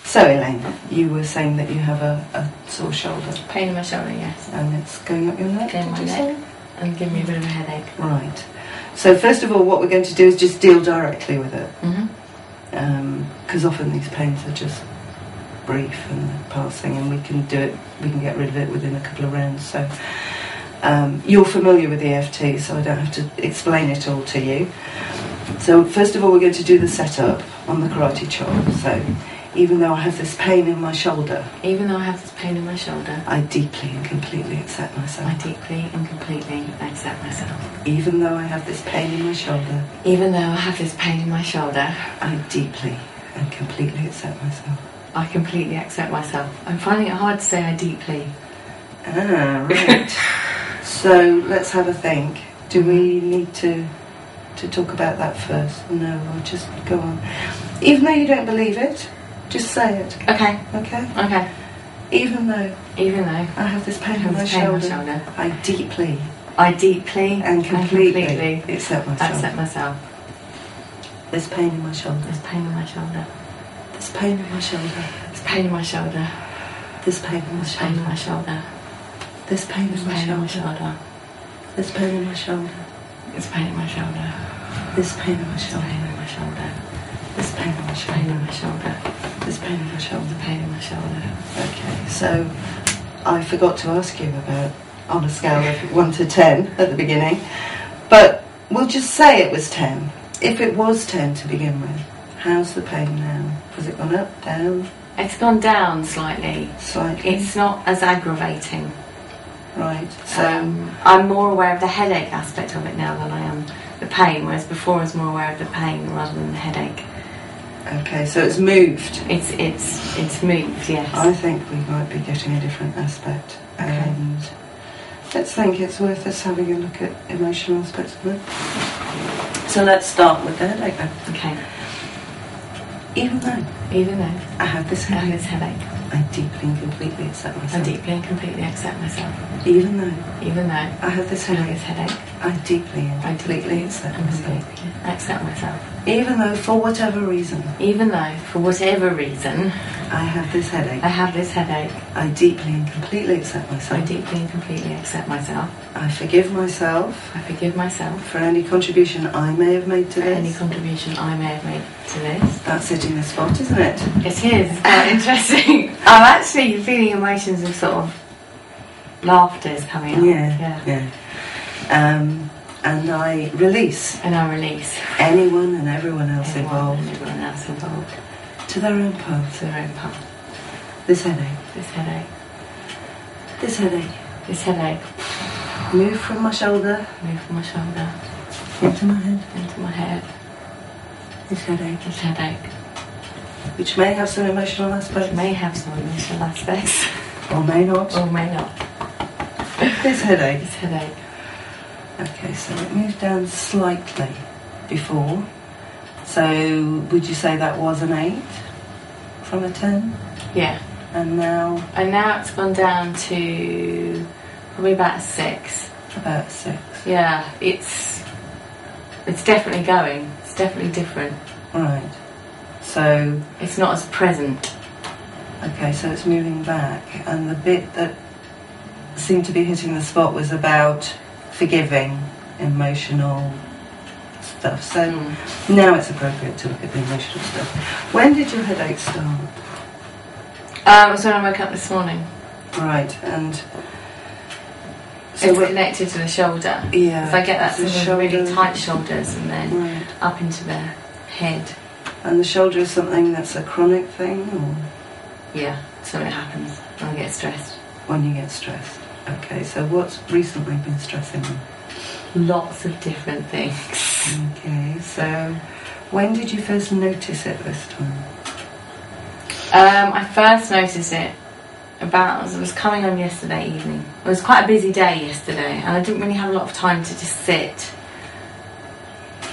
So Elaine, you were saying that you have a sore shoulder. Pain in my shoulder, yes. And it's going up your neck, Going my neck and giving me a bit of a headache. Right. So first of all, what we're going to do is just deal directly with it. Because often these pains are just brief and passing, and we can do it, we can get rid of it within a couple of rounds. So you're familiar with EFT, so I don't have to explain it all to you. So first of all, we're going to do the setup on the karate chop. So even though I have this pain in my shoulder, I deeply and completely accept myself. I deeply and completely accept myself. Even though I have this pain in my shoulder, I deeply and completely accept myself. I completely accept myself. I'm finding it hard to say I deeply. Ah, right. So let's have a think. Do we need to talk about that first? No, I'll just go on. Even though you don't believe it, just say it. Okay. Okay? Okay. Even though I I have this pain in my shoulder, I deeply and completely accept myself. This pain in my shoulder. This pain in my shoulder. This pain in my shoulder. This pain in my shoulder. This pain in my shoulder. This pain in my shoulder. This pain in my shoulder. This pain in my shoulder. This pain in my shoulder. This pain in my shoulder. This pain in my shoulder. This pain in my shoulder. This pain in my shoulder. Pain in my shoulder. Okay, so I forgot to ask you about on a scale of 1 to 10 at the beginning, but we'll just say it was 10. If it was 10 to begin with, how's the pain now? Has it gone up, down? It's gone down slightly. Slightly. It's not as aggravating. Right. So I'm more aware of the headache aspect of it now than I am the pain, whereas before I was more aware of the pain rather than the headache. okay, so it's moved. It's moved, yes. I think we might be getting a different aspect, and let's think it's worth us having a look at emotional aspects of it. So let's start with the headache then. Okay. Even though I have this headache, I deeply and completely accept myself. Even though I have this headache, I deeply and completely accept myself. Even though for whatever reason I have this headache, I deeply and completely accept myself. I forgive myself for any contribution I may have made to this. That's hitting the spot, isn't it? It is quite interesting. I'm actually feeling emotions of sort of laughter is coming up. Yeah. And I release anyone and everyone else involved to their own path. This headache. Move from my shoulder into my head. This headache. Which may have some emotional aspects. Or may not. This headache. Okay, so it moved down slightly before. So would you say that was an 8 from a 10? Yeah. And now it's gone down to probably about a 6. About 6. Yeah, it's definitely going. It's definitely different. Right. So it's not as present. Okay, so it's moving back, and the bit that seemed to be hitting the spot was about forgiving, emotional stuff. So now it's appropriate to look at the emotional stuff. When did your headache start? It was when I woke up this morning. Right, and so it's connected to the shoulder. Yeah. Because I get that sort of really tight shoulders and then up into the head. And the shoulder is something that's a chronic thing, or? Yeah, something happens when I get stressed. When you get stressed. Okay, so what's recently been stressing you? Lots of different things. Okay, so when did you first notice it this time? I first noticed it as I was coming home yesterday evening. It was quite a busy day yesterday, and I didn't really have a lot of time to just sit.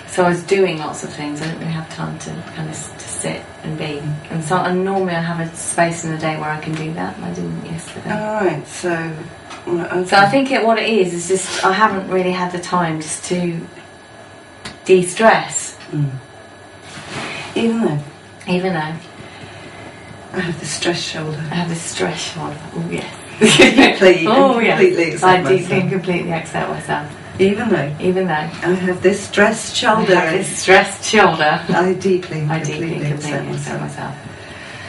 So I was doing lots of things. I didn't really have time to kind of to sit and be. And normally I have a space in the day where I can do that, and I didn't yesterday. Alright, so... Okay. So I think what it is just I haven't really had the time just to de-stress. Even though I have this stressed shoulder. I have this stressed shoulder. Oh, yes. Deeply oh, and completely yes. accept I myself. deeply and completely accept myself. Even though I have this stressed shoulder. I have this stressed shoulder. I deeply and completely accept myself.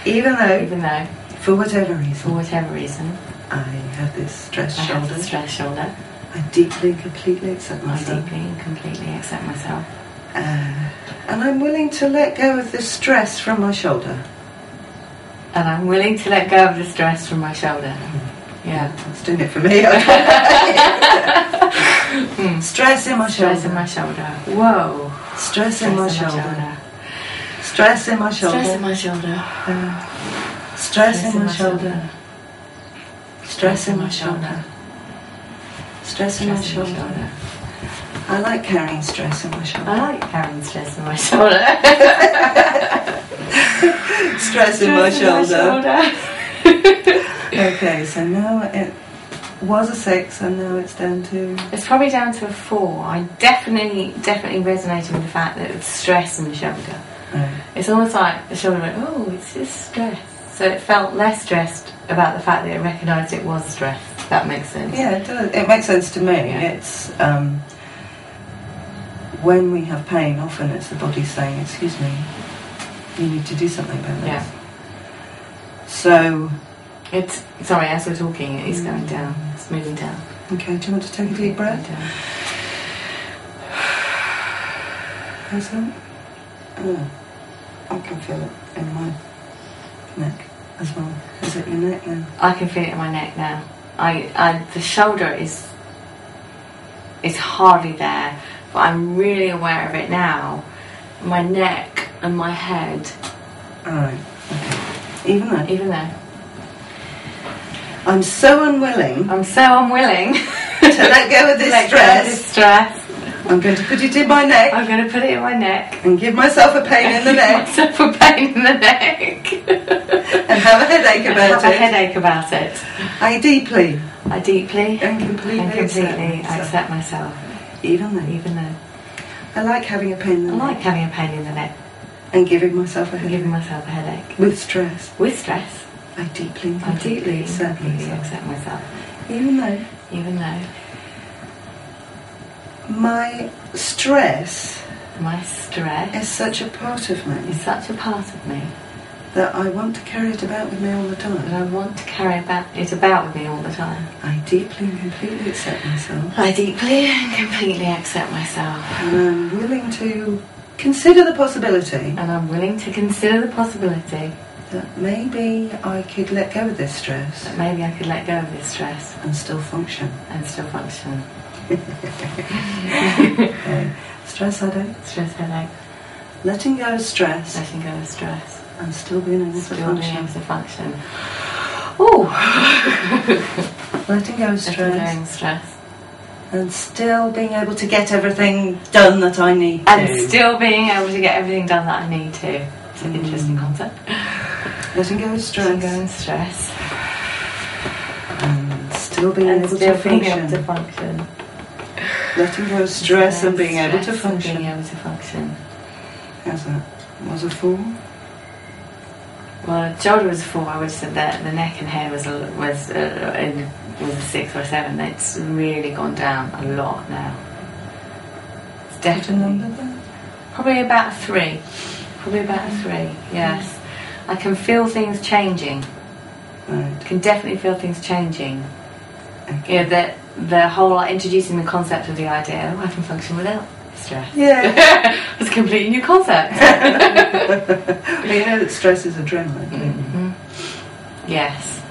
Even though, for whatever reason, I have this stressed shoulder. I deeply and completely accept myself. And I'm willing to let go of the stress from my shoulder. Yeah. Yeah, that's doing it for me. Stress in my shoulder. Whoa. Stress in my shoulder. Stress in my shoulder. Stress in my shoulder. Stress in my shoulder. Stress in my shoulder. Stress in my shoulder. I like carrying stress in my shoulder. Stress in my shoulder. Okay, so now it was a 6 and now it's down to... It's probably down to a 4. I definitely resonated with the fact that it's stress in the shoulder. Right. It's almost like the shoulder went, oh, it's just stress. So it felt less stressed about the fact that it recognised it was stress. That makes sense. Yeah, it does. It makes sense to me. Yeah. It's when we have pain, often it's the body saying, excuse me, you need to do something about this. Yeah. So... Sorry, as we're talking, it is going down. It's moving down. Okay, do you want to take a deep breath? How's that? Oh, I can feel it in my neck as well. Is it your neck now? I can feel it in my neck now. The shoulder is hardly there, but I'm really aware of it now. My neck and my head. Alright, okay. Even though. I'm so unwilling to let go of this stress. I'm going to put it in my neck. And give myself a pain in the neck. And have a headache about it. I deeply and completely accept myself. Even though. I like having a pain in the neck. And giving myself a headache. With stress. I deeply and completely accept myself. Even though my stress is such a part of me that I want to carry it about with me all the time. I deeply and completely accept myself. And I'm willing to consider the possibility that maybe I could let go of this stress. And still function. Okay. Stress headache. Letting go of stress. And still being able to function. Ooh. Letting go of stress. And still being able to get everything done that I need to. It's an interesting concept. Letting go of stress. And still being able to function. Letting go of stress and being able to function. How's that? Was a 4? Well, shoulder was a 4. I would have said that the neck and head was a 6 or a 7. It's really gone down a lot now. It's definitely probably about a 3. Yes. I can feel things changing. Right. Can definitely feel things changing. Okay. Yeah, that the whole introducing the concept of the idea, I can function without stress. Yeah. It's a completely new concept. Well, you know that stress is adrenaline, don't you? Mm-hmm. Yes.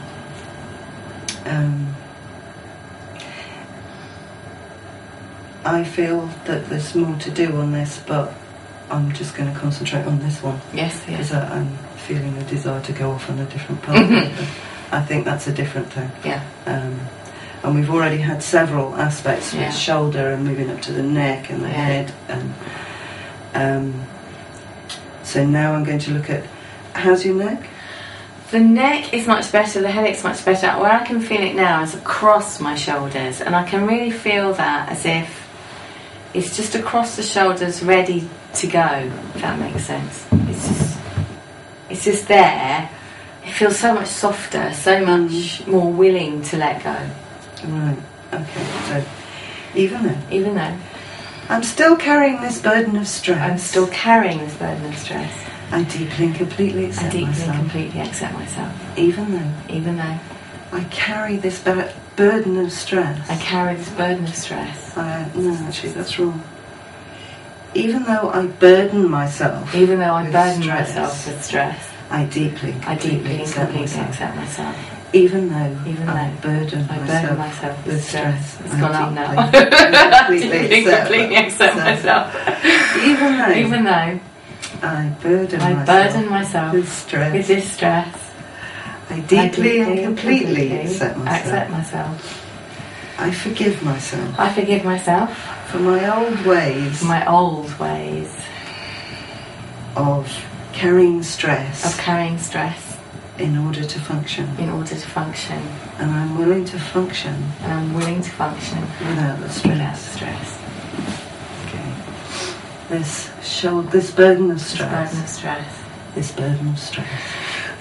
I feel that there's more to do on this, but I'm just going to concentrate on this one. Yes. Because I'm feeling a desire to go off on a different path. I think that's a different thing. Yeah. And we've already had several aspects with shoulder and moving up to the neck and the head. And so now I'm going to look at, how's your neck? The neck is much better, the headache's much better. Where I can feel it now is across my shoulders, and I can really feel that as if it's just across the shoulders, ready to go, if that makes sense. It's just there, it feels so much softer, so much more willing to let go. Right. Okay. So even though I'm still carrying this burden of stress. I'm still carrying this burden of stress. I deeply and completely accept myself. I deeply and completely accept myself. Even though I carry this burden of stress. I carry this burden of stress. No, actually, that's wrong. Even though I burden myself. Even though I burden myself with stress. I deeply and completely accept myself. Even though I burden myself with stress. It's gone up now. I deeply and completely accept myself. Even though I burden myself with this stress. I deeply and completely accept myself. I forgive myself. I forgive myself for my old ways. Of carrying stress. In order to function. And I'm willing to function. Without the stress. Okay. This burden of stress. This burden of stress.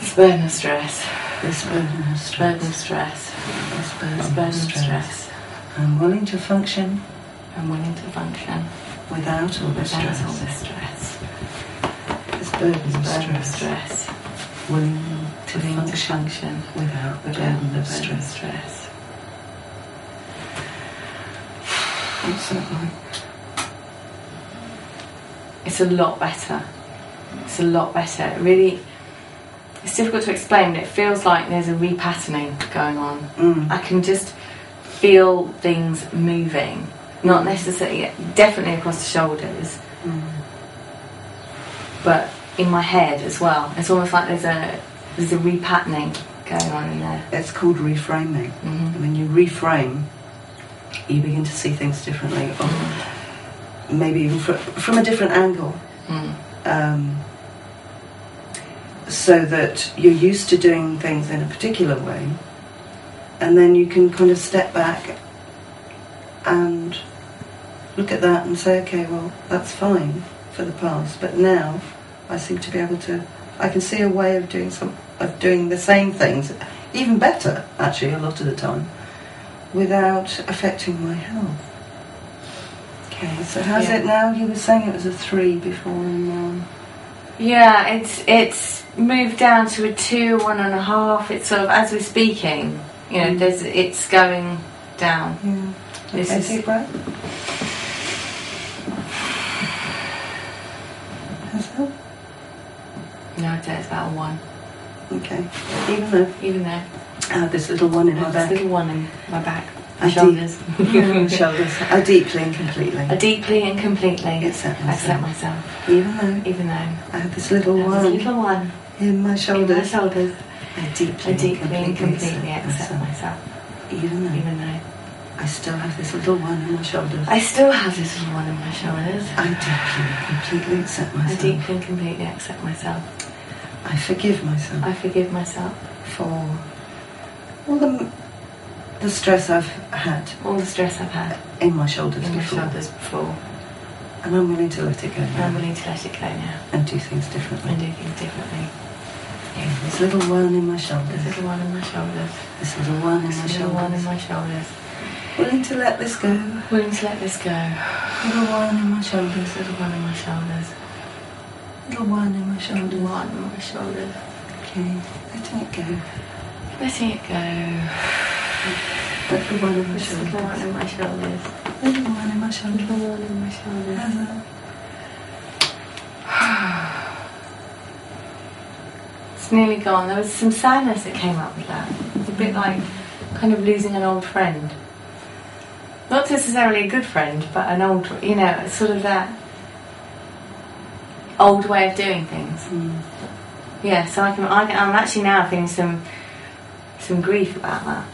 This burden of stress. This burden of stress. This burden of stress. I'm willing to function. Without all this stress. This burden of stress. Willing to function without the burden of stress. What's that like? It's a lot better. It really, it's difficult to explain, but it feels like there's a repatterning going on. I can just feel things moving, not necessarily, definitely across the shoulders, but in my head as well. It's almost like there's a repatterning going on in there. It's called reframing. When you reframe, you begin to see things differently, or maybe even from a different angle. So that you're used to doing things in a particular way, and then you can kind of step back and look at that and say, okay, well, that's fine for the past, but now I seem to be able to, I can see a way of doing the same things, even better, actually, a lot of the time, without affecting my health. Okay, so how's it now? You were saying it was a 3 before, and yeah, it's moved down to a 2, 1.5. It's sort of, as we're speaking, it's going down. Yeah. Okay, deep breath. How's that? No, I'd say it's about a 1. Okay. Even though I have this little one in my back. This little one in my back. Shoulders. I deeply and completely accept myself. Even though I have this little one in my shoulders. I deeply and completely accept myself. Even though I still have this little one in my shoulders. I deeply and completely accept myself. I forgive myself. For all the stress I've had. In my shoulders before. And I'm willing to let it go now. And do things differently. Yeah, this little one in my shoulders. This little one in my shoulders. Willing to let this go. Little one in my shoulders. Little one in my shoulders. Okay, letting it go. Little one in my shoulders. Little one in my shoulders. It's nearly gone. There was some sadness that came up with that. It's a bit like kind of losing an old friend. Not necessarily a good friend, but an old, sort of that old way of doing things. Yeah, so I'm actually now feeling some grief about that.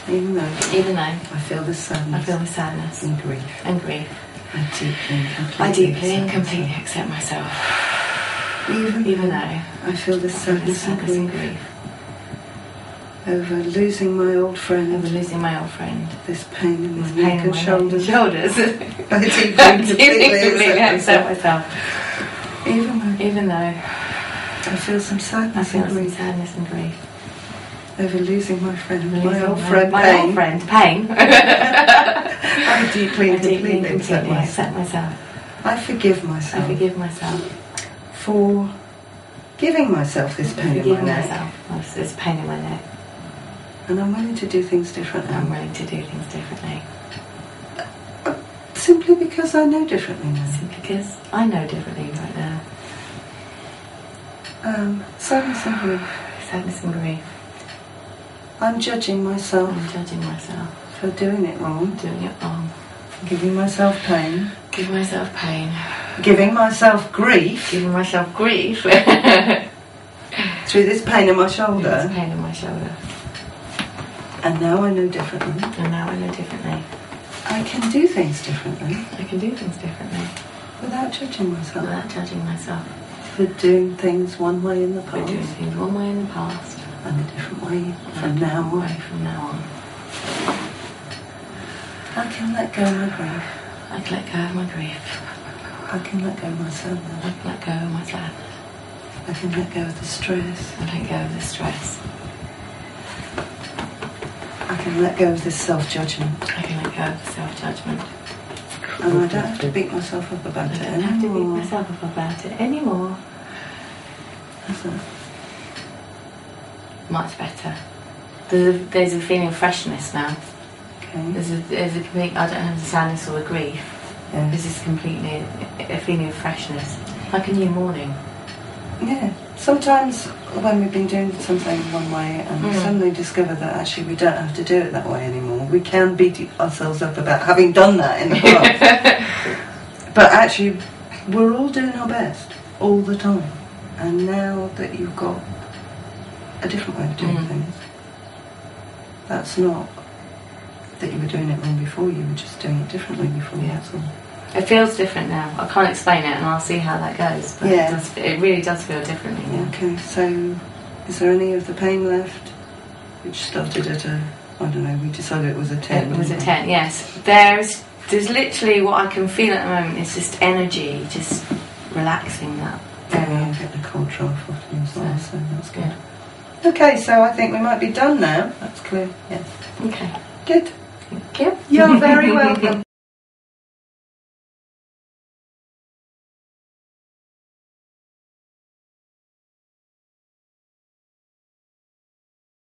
Even though I feel this sadness. And grief. I deeply and completely accept myself. Even though I feel this sadness and grief. Over losing my old friend. This pain in my neck and shoulders. I deeply and completely accept myself. Even though I feel some sadness and grief. Over losing my friend, my old friend, Pain. I deeply and completely accept myself. I forgive myself. For giving myself this pain in my neck. This pain in my neck. And I'm willing to do things differently. Simply because I know differently now. Because I know differently right now. Sadness and grief. I'm judging myself. For doing it wrong. Giving myself pain. Giving myself grief. Through this pain in my shoulder. And now I know differently. I can do things differently. Without judging myself. For doing things one way in the past. And a different way from now on. I can let go of my grief. I can let go of myself now. I can let go of the stress. I can let go of this self-judgment. And I don't have to beat myself up about it anymore. Much better. There's a feeling of freshness now. Okay. There's a complete, I don't have the sadness or the grief. Yeah. This is completely a feeling of freshness. Like a new morning. Yeah. Sometimes when we've been doing something one way and we suddenly discover that actually we don't have to do it that way anymore, we can beat ourselves up about having done that in the past. But actually, we're all doing our best all the time. And now that you've got a different way of doing things, that's not that you were doing it wrong before, you were just doing it differently before. Yeah. That's all. It feels different now. I can't explain it and I'll see how that goes. But Yeah. it really does feel differently now. Okay, so is there any of the pain left? Which started at I don't know, we decided it was a 10. It was a 10, yes. There's literally what I can feel at the moment is just energy, just relaxing that area. I'll get the cold draft off you as well, so that's good. Okay, so I think we might be done now. That's clear, yes. Okay. Good. Thank you. You're very welcome.